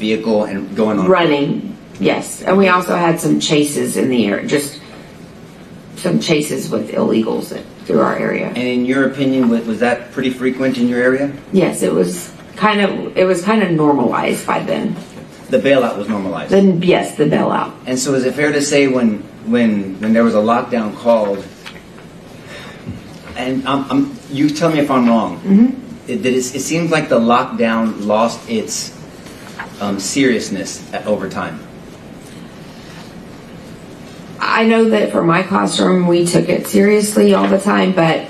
vehicle and going on. Running, yes. And we also had some chases in the air, just some chases with illegals through our area. And in your opinion, was that pretty frequent in your area? Yes, it was kind of normalized by then. The bailout was normalized. Then yes, the bailout. And so is it fair to say when there was a lockdown called, and you tell me if I'm wrong, it seems like the lockdown lost its seriousness over time. I know that for my classroom, we took it seriously all the time, but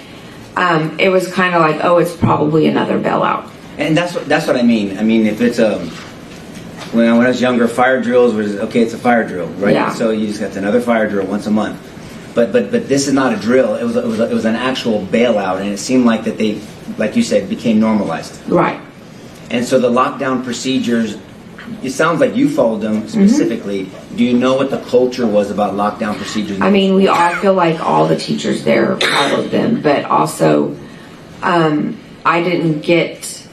it was kind of like, oh, it's probably another bailout. And that's what I mean. I mean, if it's when I was younger, fire drills was okay. It's a fire drill, right? Yeah. So you just got another fire drill once a month. But this is not a drill. It was an actual bailout, and it seemed like that they, like you said, became normalized. Right. And so the lockdown procedures, it sounds like you followed them specifically. Do you know what the culture was about lockdown procedures? I mean, I feel like all the teachers there followed them, but also I didn't get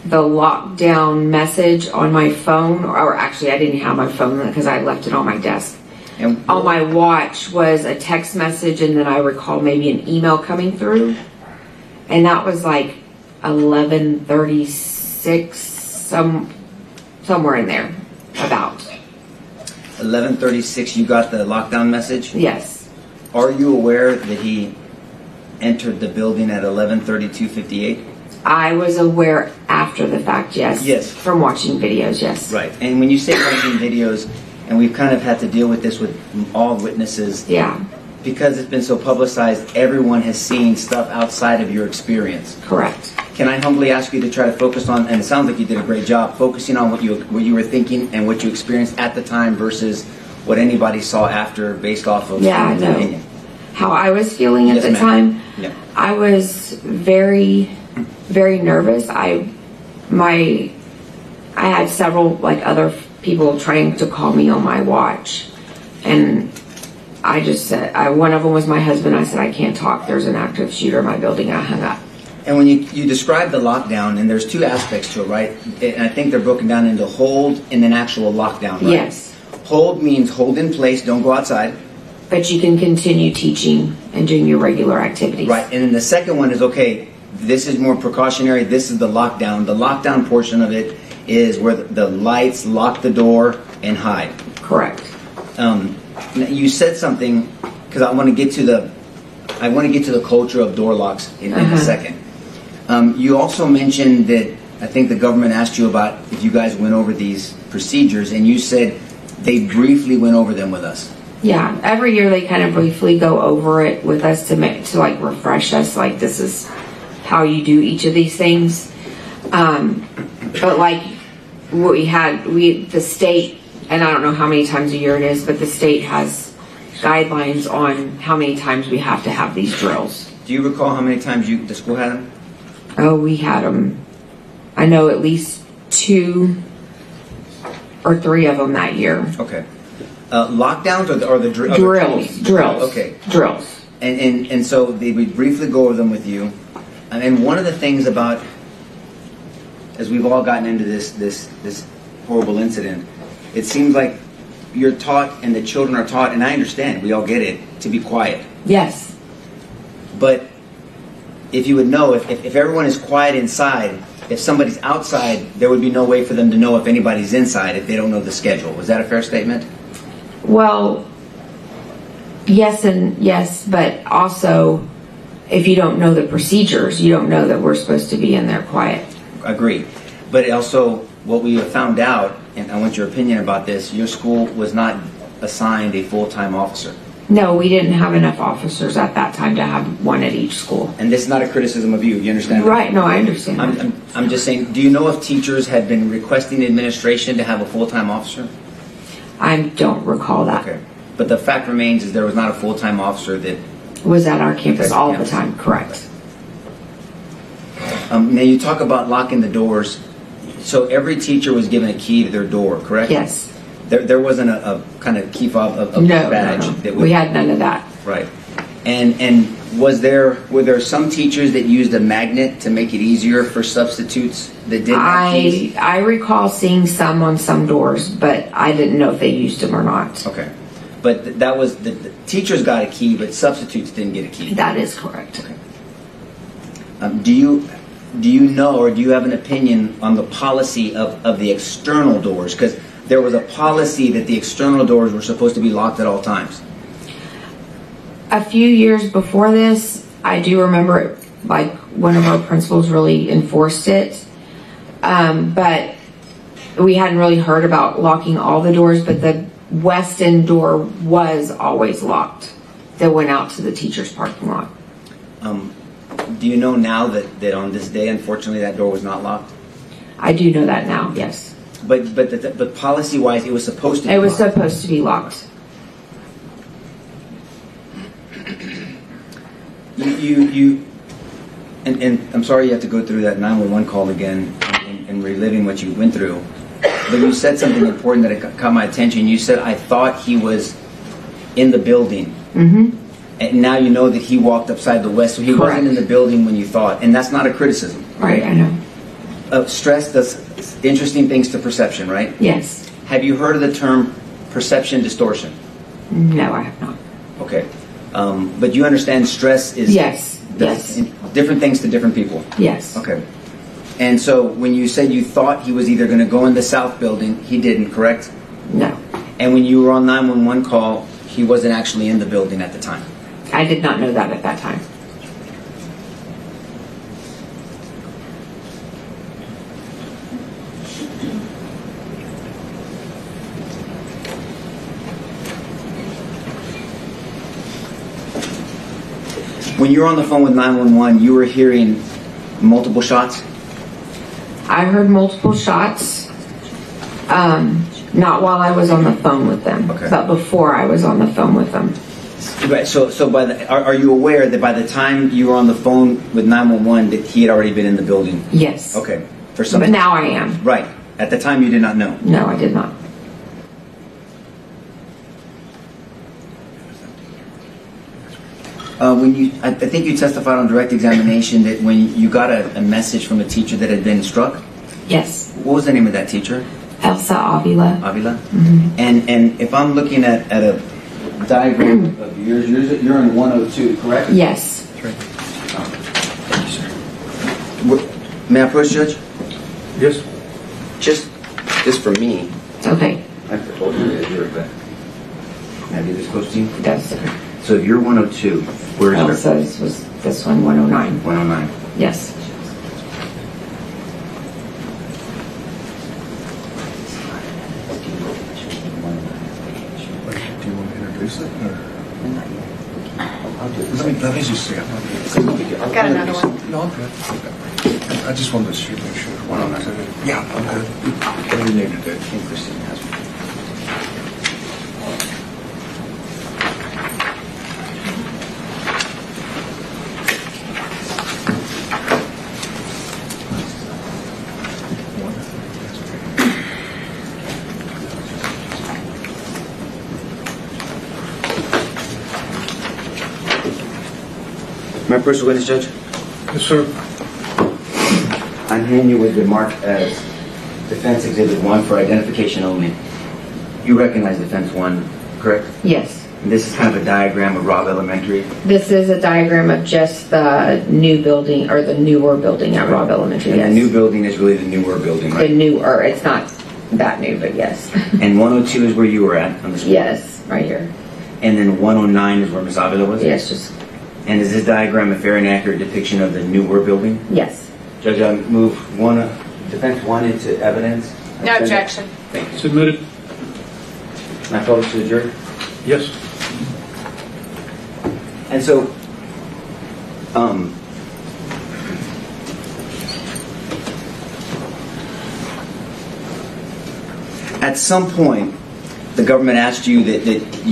the lockdown message on my phone, or actually I didn't have my phone because I left it on my desk. And on my watch was a text message, and then I recall maybe an email coming through, and that was like 11:36, somewhere in there, about 11:36, you got the lockdown message? Yes. Are you aware that he entered the building at 11:32:58? I was aware after the fact, yes. Yes. From watching videos, yes. Right. And when you say watching videos, and we've kind of had to deal with this with all witnesses, Yeah, because it's been so publicized, everyone has seen stuff outside of your experience. correct. Can I humbly ask you to try to focus on, and it sounds like you did a great job, focusing on what you were thinking and what you experienced at the time versus what anybody saw after based off of Yeah, someone's no. opinion. How I was feeling at Yes, the ma'am. time, Yeah. I was very, very nervous. I had several other people trying to call me on my watch, and I just said, one of them was my husband. I said, I can't talk. There's an active shooter in my building. I hung up. And when you describe the lockdown, and there's two aspects to it, right? And I think they're broken down into hold and then actual lockdown, right? Yes, Hold means hold in place, don't go outside. but you can continue teaching and doing your regular activities. Right, and then the second one is, okay, this is more precautionary, this is the lockdown. The lockdown portion of it is where the lights lock the door and hide. Correct. You said something, because I want to get to the culture of door locks in a second. You also mentioned that I think the government asked you about if you guys went over these procedures, and you said they briefly went over them with us. Yeah, every year they kind of briefly go over it with us to refresh us, like this is how you do each of these things. But like what the state, and I don't know how many times a year it is, but the state has guidelines on how many times we have to have these drills. Do you recall how many times the school had them? Oh, we had them, I know at least 2 or 3 of them that year. Okay. Lockdowns or the Drills. Okay. Drills. And so they would briefly go over them with you. And one of the things about, as we've all gotten into this horrible incident, it seems like you're taught and the children are taught, and I understand, we all get it, to be quiet. Yes. But if you would know, if everyone is quiet inside, if somebody's outside, there would be no way for them to know if anybody's inside if they don't know the schedule. Was that a fair statement? Well, yes and yes, but also if you don't know the procedures, you don't know that we're supposed to be in there quiet. Agree. But also, what we have found out, and I want your opinion about this, your school was not assigned a full-time officer. No, we didn't have enough officers at that time to have one at each school. And this is not a criticism of you, you understand that? Right, no, I understand. I'm just saying, do you know if teachers had been requesting administration to have a full-time officer? I don't recall that. Okay. But the fact remains is there was not a full-time officer that... Was at our campus all the Campus. time, correct. Now you talk about locking the doors. So every teacher was given a key to their door, correct? Yes. There wasn't a kind of key fob of No, badge. no. That would, We had none of that. Right. And Were there some teachers that used a magnet to make it easier for substitutes that didn't have keys? I recall seeing some on some doors, but I didn't know if they used them or not. Okay. But that was, the teachers got a key, but substitutes didn't get a key. That is correct. Do you know, or do you have an opinion on the policy of the external doors? Because there was a policy that the external doors were supposed to be locked at all times. A few years before this, I do remember it, like one of our principals really enforced it. But we hadn't really heard about locking all the doors, but the west end door was always locked that went out to the teacher's parking lot. Do you know now that on this day, unfortunately, that door was not locked? I do know that now, yes. But policy-wise, it was supposed to be It was locked. supposed to be locked. And I'm sorry you have to go through that 911 call again and reliving what you went through. But you said something important that it caught my attention. You said, I thought he was in the building. Mm-hmm. And now you know that he walked upside the west, so he Correct. wasn't in the building when you thought. And that's not a criticism. Right, I know. Stress does interesting things to perception, right? Yes. Have you heard of the term perception distortion? No, I have not. Okay. But you understand stress is Yes, yes, different things to different people. yes. Okay. And so when you said you thought he was either going to go in the south building, he didn't, correct? No, And when you were on 911 call, he wasn't actually in the building at the time. I did not know that at that time. When you were on the phone with 911, you were hearing multiple shots? I heard multiple shots, not while I was on the phone with them, Okay. but before I was on the phone with them. Right. So are you aware that by the time you were on the phone with 911 that he had already been in the building? Yes. Okay. For some. But now I am. Right. At the time you did not know. No, I did not. I think you testified on direct examination that when you got a message from a teacher that had been struck, Yes. what was the name of that teacher? Elsa Avila. Avila? And if I'm looking at a diagram of yours, you're in 102, correct? Yes. Thank you, sir. May I approach, Judge? Yes. Just for me. Okay. I have to hold you as you're back. Can I be this close to you? That's So if you're 102, where is your Elsa's was this one, 109. 109? Yes. Do you want to introduce it? Or? I'll do it. Let me just see it. Got another one. No, I'm good. I just wanted to see, make sure. 109. Yeah, I'm good. What do you need today? I think Christine has one. My personal witness, Judge? Yes, sir. I'm handing you with the mark as Defense Exhibit 1 for identification only. You recognize Defense 1, correct? Yes. And this is kind of a diagram of Robb Elementary. This is a diagram of just the new building, or the newer building at Robb Elementary, And yes. the new building is really the newer building, The right? newer, it's not that new, but yes. And 102 is where you were at on the screen? Yes, right here. And then 109 is where Ms. Avila was? Yes, just, And is this diagram a fair and accurate depiction of the newer building? yes. Judge, I move Defense 1 into evidence. No objection. Thank you. Submitted. Can I call this to the jury? Yes. And so, at some point, the government asked you that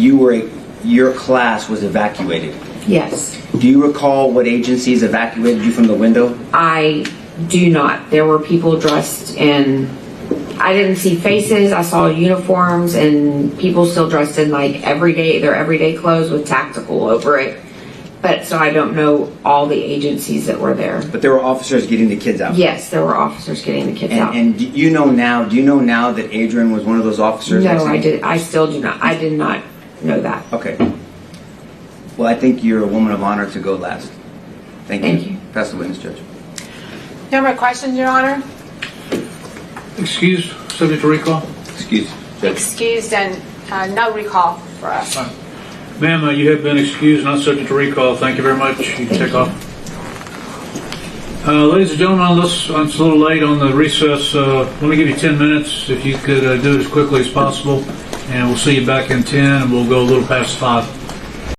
your class was evacuated. Yes. Do you recall what agencies evacuated you from the window? I do not. There were people dressed in, I didn't see faces, I saw uniforms and people still dressed in like their everyday clothes with tactical over it. But so I don't know all the agencies that were there. But there were officers getting the kids out. Yes, there were officers getting the kids out. And do you know now that Adrian was one of those officers? No, I did. I still do not. I did not know that. Okay. Well, I think you're a woman of honor to go last. Thank you. Thank you. Pass the witness, Judge. No more questions, Your Honor? Excuse, subject to recall. Excuse, Judge. Excused and no recall for us. Ma'am, you have been excused, not subject to recall. Thank you very much. You can take off. Ladies and gentlemen, it's a little late on the recess. Let me give you 10 minutes. If you could do it as quickly as possible. And we'll see you back in 10, and we'll go a little past 5.